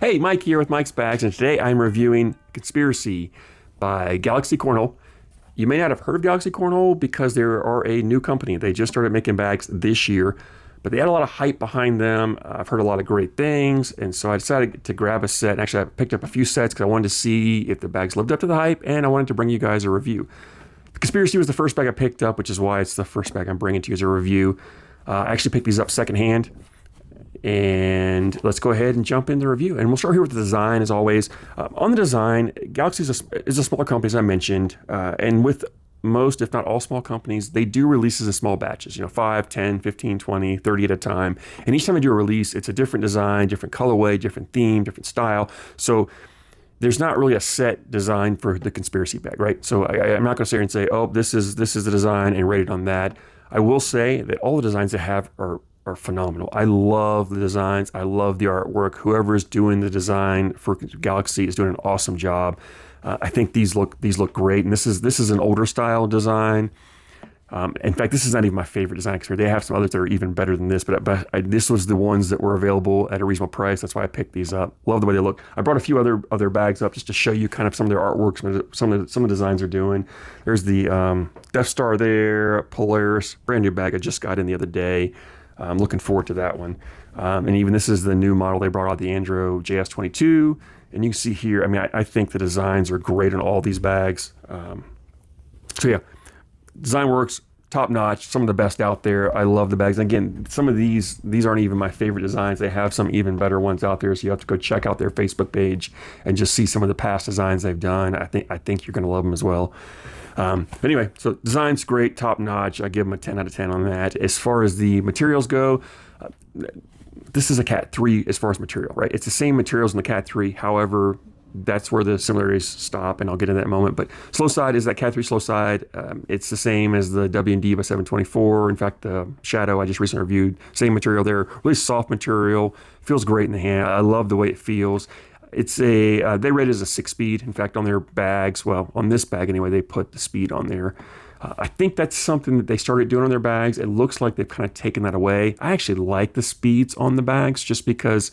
Hey, Mike here with Mike's Bags, and today I'm reviewing Conspiracy by Galaxy Cornhole. You may not have heard of Galaxy Cornhole because they are a new company. They just started making bags this year, but they had a lot of hype behind them. I've heard a lot of great things, and so I decided to grab a set. Actually, I picked up a few sets because I wanted to see if the bags lived up to the hype, and I wanted to bring you guys a review. Conspiracy was the first bag I picked up, which is why it's the first bag I'm bringing to you as a review. I actually picked these up secondhand. And let's go ahead and jump into the review. And we'll start here with the design, as always. On the design, Galaxy is a smaller company, as I mentioned. And with most, if not all small companies, they do releases in small batches, 5, 10, 15, 20, 30 at a time. And each time they do a release, it's a different design, different colorway, different theme, different style. So there's not really a set design for the Conspiracy bag, right? So I'm not going to sit here and say, oh, this is the design and rate it on that. I will say that all the designs they have are phenomenal. I love the designs. I love the artwork. Whoever is doing the design for Galaxy is doing an awesome job. I think these look great. And this is an older style design. In fact, this is not even my favorite design because they have some others that are even better than this. But this was the ones that were available at a reasonable price. That's why I picked these up. Love the way they look. I brought a few other bags up just to show you kind of some of their artwork, some of the designs they're doing. There's the Death Star there, Polaris, brand new bag I just got in the other day. I'm looking forward to that one. And even this is the new model they brought out, the Andro JS22. And you can see here, I mean, I think the designs are great on all these bags. So yeah, design works, top notch, some of the best out there. I love the bags. And again, some of these aren't even my favorite designs. They have some even better ones out there. So you have to go check out their Facebook page and just see some of the past designs they've done. I think you're gonna love them as well. But anyway, so design's great, top notch. I give them a 10 out of 10 on that. As far as the materials go, this is a Cat 3 as far as material, right? It's the same materials in the Cat 3. However, that's where the similarities stop, and I'll get into that in a moment. But slow side is that Cat 3 slow side. It's the same as the W&D by 724. In fact, the Shadow I just recently reviewed, same material there. Really soft material, feels great in the hand. I love the way it feels. It's they rate it as a 6-speed. In fact, on their bags, well, on this bag anyway, they put the speed on there. I think that's something that they started doing on their bags. It looks like they've kind of taken that away. I actually like the speeds on the bags just because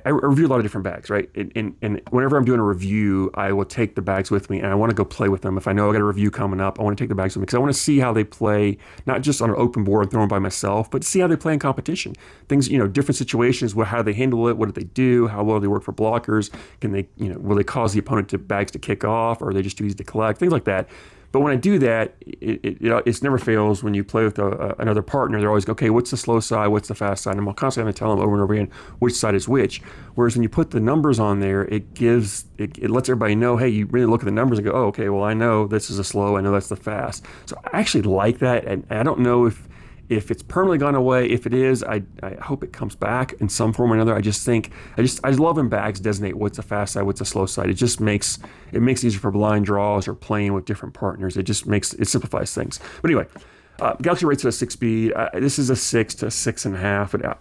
I review a lot of different bags, right? And whenever I'm doing a review, I will take the bags with me and I want to go play with them. If I know I got a review coming up, I want to take the bags with me because I want to see how they play, not just on an open board throwing by myself, but see how they play in competition. Things, different situations, how they handle it, what do they do, how well they work for blockers, can they, will they cause the opponent to bags to kick off, or are they just too easy to collect, things like that. But when I do that, it never fails when you play with another partner. They're always, okay, what's the slow side? What's the fast side? And I'm constantly going to tell them over and over again which side is which. Whereas when you put the numbers on there, it lets everybody know, hey, you really look at the numbers and go, oh, okay, well, I know this is a slow. I know that's the fast. So I actually like that. And I don't know if it's permanently gone away. If it is, I hope it comes back in some form or another. I love when bags designate what's the fast side, what's the slow side. It makes it easier for blind draws or playing with different partners. It simplifies things. But anyway, Galaxy rates it a 6-speed. This is a 6 to 6.5. But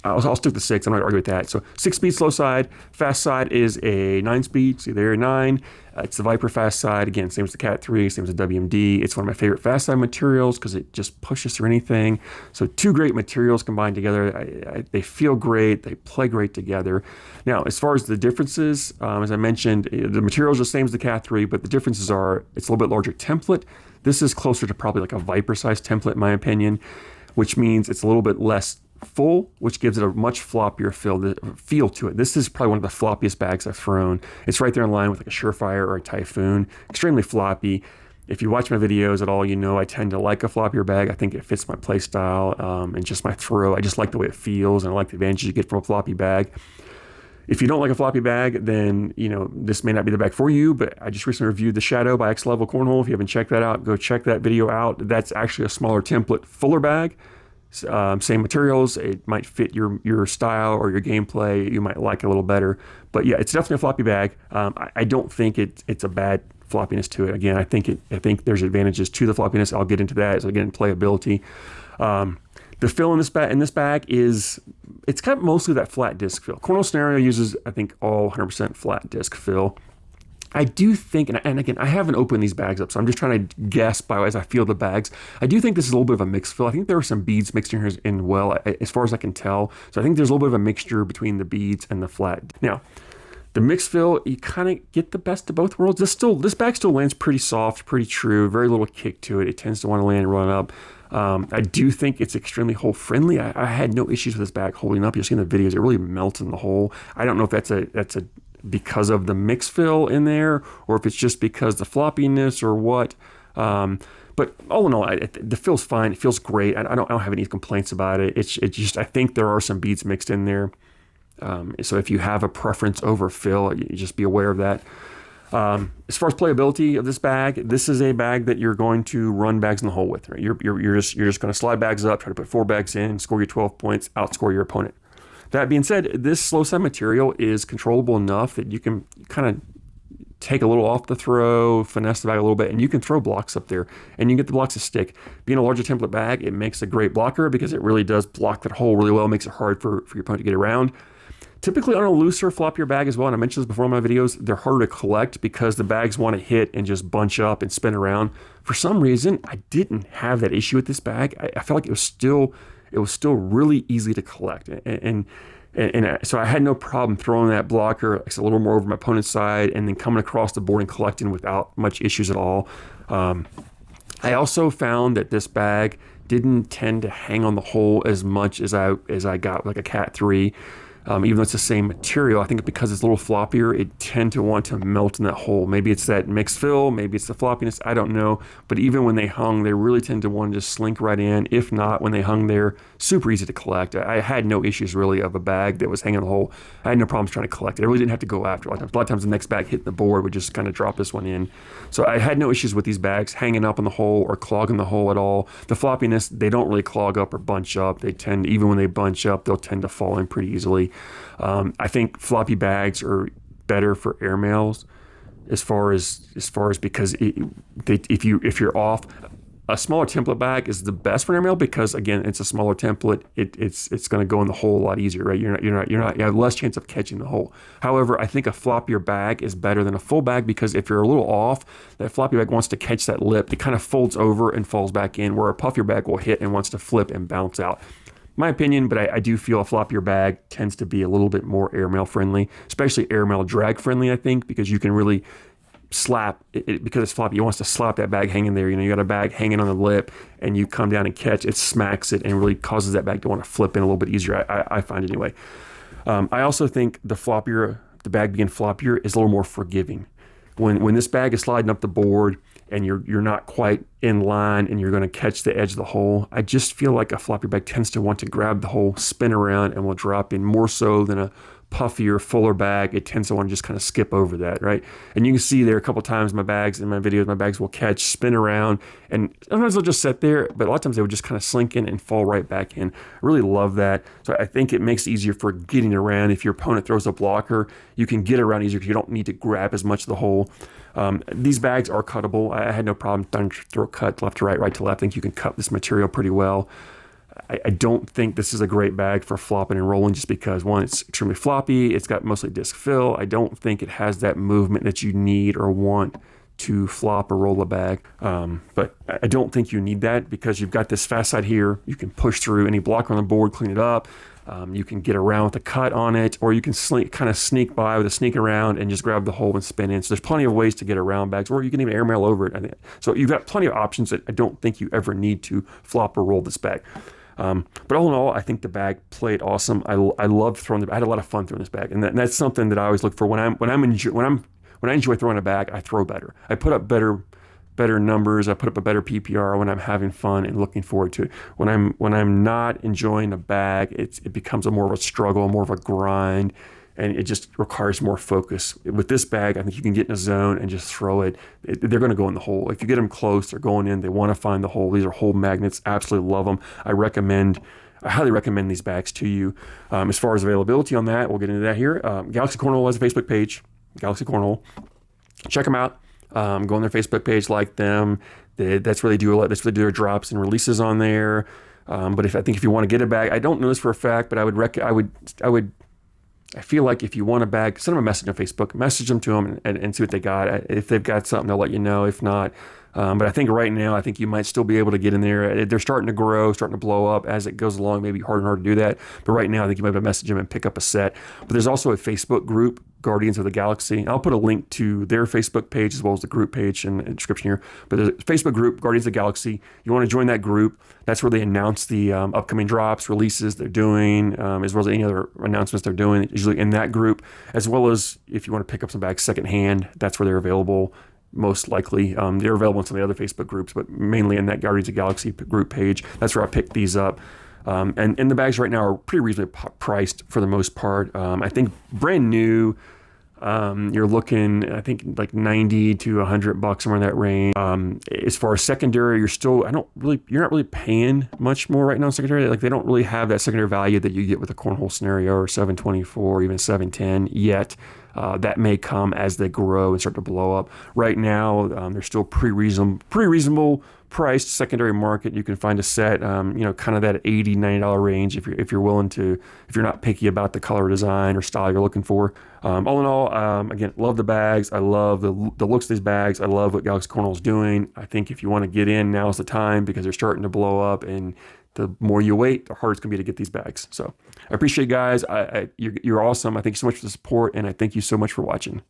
I'll stick to 6. I'm not going to argue with that. So 6-speed slow side. Fast side is a 9-speed. See there, 9. It's the Viper fast side. Again, same as the Cat 3, same as the WMD. It's one of my favorite fast side materials because it just pushes through anything. So two great materials combined together. They feel great. They play great together. Now, as far as the differences, as I mentioned, the materials are the same as the Cat 3, but the differences are it's a little bit larger template. This is closer to probably like a Viper size template, in my opinion, which means it's a little bit less full, which gives it a much floppier feel to it. This is probably one of the floppiest bags I've thrown. It's right there in line with like a Surefire or a Typhoon. Extremely floppy. If you watch my videos at all, I tend to like a floppier bag. I think it fits my play style and just my throw. I just like the way it feels, and I like the advantages you get from a floppy bag. If you don't like a floppy bag, then this may not be the bag for you, but I just recently reviewed the Shadow by X Level Cornhole. If you haven't checked that out, go check that video out. That's actually a smaller template, fuller bag. Same materials, it might fit your style or your gameplay. You might like it a little better, but yeah, it's definitely a floppy bag. I don't think it's a bad floppiness to it. Again, I think there's advantages to the floppiness. I'll get into that. So again, playability. The fill in this bag is it's got mostly that flat disc fill. Cornhole Scenario uses, I think, all 100% flat disc fill. I do think, and again, I haven't opened these bags up, so I'm just trying to guess by as I feel the bags. I do think this is a little bit of a mixed fill. I think there are some beads mixed in here in well, as far as I can tell. So I think there's a little bit of a mixture between the beads and the flat. Now, the mixed fill, you kind of get the best of both worlds. This bag still lands pretty soft, pretty true, very little kick to it. It tends to want to land and run up. I do think it's extremely hole friendly. I had no issues with this bag holding up. You'll see in the videos, it really melts in the hole. I don't know if that's a because of the mix fill in there, or if it's just because the floppiness or what. But all in all, the fill's fine. It feels great. I don't have any complaints about it. It's just, I think there are some beads mixed in there. So if you have a preference over fill, you just be aware of that. As far as playability of this bag, this is a bag that you're going to run bags in the hole with. Right? You're just going to slide bags up, try to put 4 bags in, score your 12 points, outscore your opponent. That being said, this slow side material is controllable enough that you can kind of take a little off the throw, finesse the bag a little bit, and you can throw blocks up there, and you can get the blocks to stick. Being a larger template bag, it makes a great blocker because it really does block that hole really well, makes it hard for your opponent to get around. Typically on a looser, floppier bag as well, and I mentioned this before in my videos, they're harder to collect because the bags want to hit and just bunch up and spin around. For some reason, I didn't have that issue with this bag. I felt like it was still really easy to collect. And so I had no problem throwing that blocker a little more over my opponent's side and then coming across the board and collecting without much issues at all. I also found that this bag didn't tend to hang on the hole as much as I got like a Cat 3. Even though it's the same material, I think because it's a little floppier, it tend to want to melt in that hole. Maybe it's that mixed fill, maybe it's the floppiness, I don't know. But even when they hung, they really tend to want to just slink right in. If not, when they hung there, super easy to collect. I had no issues really of a bag that was hanging in the hole. I had no problems trying to collect it. I really didn't have to go after it. A lot of times the next bag hitting the board would just kind of drop this one in. So I had no issues with these bags hanging up in the hole or clogging the hole at all. The floppiness, they don't really clog up or bunch up. They tend, even when they bunch up, they'll tend to fall in pretty easily. I think floppy bags are better for airmails as far as because if you're off, a smaller template bag is the best for an airmail because again it's a smaller template. It's going to go in the hole a lot easier, right? You have less chance of catching the hole. However, I think a floppier bag is better than a full bag because if you're a little off, that floppy bag wants to catch that lip. It kind of folds over and falls back in, where a puffier bag will hit and wants to flip and bounce out. My opinion, but I do feel a floppier bag tends to be a little bit more airmail friendly, especially airmail drag friendly, I think, because you can really slap it because it's floppy. It wants to slap that bag hanging there. You got a bag hanging on the lip and you come down and catch, it smacks it and really causes that bag to want to flip in a little bit easier. I find anyway. I also think the bag being floppier is a little more forgiving. When this bag is sliding up the board and you're not quite in line and you're going to catch the edge of the hole, I just feel like a floppy bag tends to want to grab the hole, spin around, and will drop in more so than a puffier, fuller bag. It tends to want to just kind of skip over that, right? And you can see there a couple times in my videos, my bags will catch, spin around, and sometimes they'll just sit there, but a lot of times they would just kind of slink in and fall right back in. I really love that. So I think it makes it easier for getting around. If your opponent throws a blocker, you can get around easier because you don't need to grab as much of the hole. These bags are cuttable. I had no problem throw cut left to right, right to left. I think you can cut this material pretty well. I don't think this is a great bag for flopping and rolling just because, one, it's extremely floppy. It's got mostly disc fill. I don't think it has that movement that you need or want to flop or roll a bag. But I don't think you need that because you've got this fast side here. You can push through any blocker on the board, clean it up. You can get around with a cut on it, or you can kind of sneak by with a sneak around and just grab the hole and spin in. So there's plenty of ways to get around bags, or you can even airmail over it. I think. So you've got plenty of options that I don't think you ever need to flop or roll this bag. But all in all, I think the bag played awesome. I loved throwing I had a lot of fun throwing this bag, and that's something that I always look for when I enjoy throwing a bag. I throw better. I put up better numbers. I put up a better PPR when I'm having fun and looking forward to it. When I'm not enjoying a bag, it becomes more of a struggle, more of a grind, and it just requires more focus. With this bag, I think you can get in a zone and just throw it. They're going to go in the hole. If you get them close, they're going in. They want to find the hole. These are hole magnets. Absolutely love them. I highly recommend these bags to you. As far as availability on that, we'll get into that here. Galaxy Cornhole has a Facebook page, Galaxy Cornhole. Check them out. Go on their Facebook page, like them. That's where they do their drops and releases on there. But if you want to get a bag, I don't know this for a fact, but I would I feel like if you want a bag, send them a message on Facebook, message them to them and see what they got. If they've got something, they'll let you know. If not, but I think right now, I think you might still be able to get in there. They're starting to grow, starting to blow up as it goes along. Maybe harder and harder to do that. But right now, I think you might be able to message them and pick up a set. But there's also a Facebook group, Guardians of the Galaxy. I'll put a link to their Facebook page as well as the group page in the description here. But there's a Facebook group, Guardians of the Galaxy. You want to join that group. That's where they announce the upcoming drops, releases they're doing, as well as any other announcements they're doing, usually in that group, as well as if you want to pick up some bags secondhand, that's where they're available. Most likely, they're available in some of the other Facebook groups, but mainly in that Guardians of the Galaxy group page. That's where I picked these up. And the bags right now are pretty reasonably priced for the most part. I think brand new, you're looking, I think like 90 to $100 somewhere in that range. As far as secondary, you're not really paying much more right now in secondary. Like they don't really have that secondary value that you get with a cornhole scenario or 724 or even 710 yet. That may come as they grow and start to blow up. Right now, they're still pretty reasonable priced secondary market. You can find a set, kind of that $80, $90 range if you're willing to, if you're not picky about the color design or style you're looking for. All in all, again, love the bags. I love the looks of these bags. I love what Galaxy Cornhole is doing. I think if you want to get in, now's the time because they're starting to blow up, and the more you wait, the harder it's going to be to get these bags. So I appreciate you guys. You're awesome. I thank you so much for the support, and I thank you so much for watching.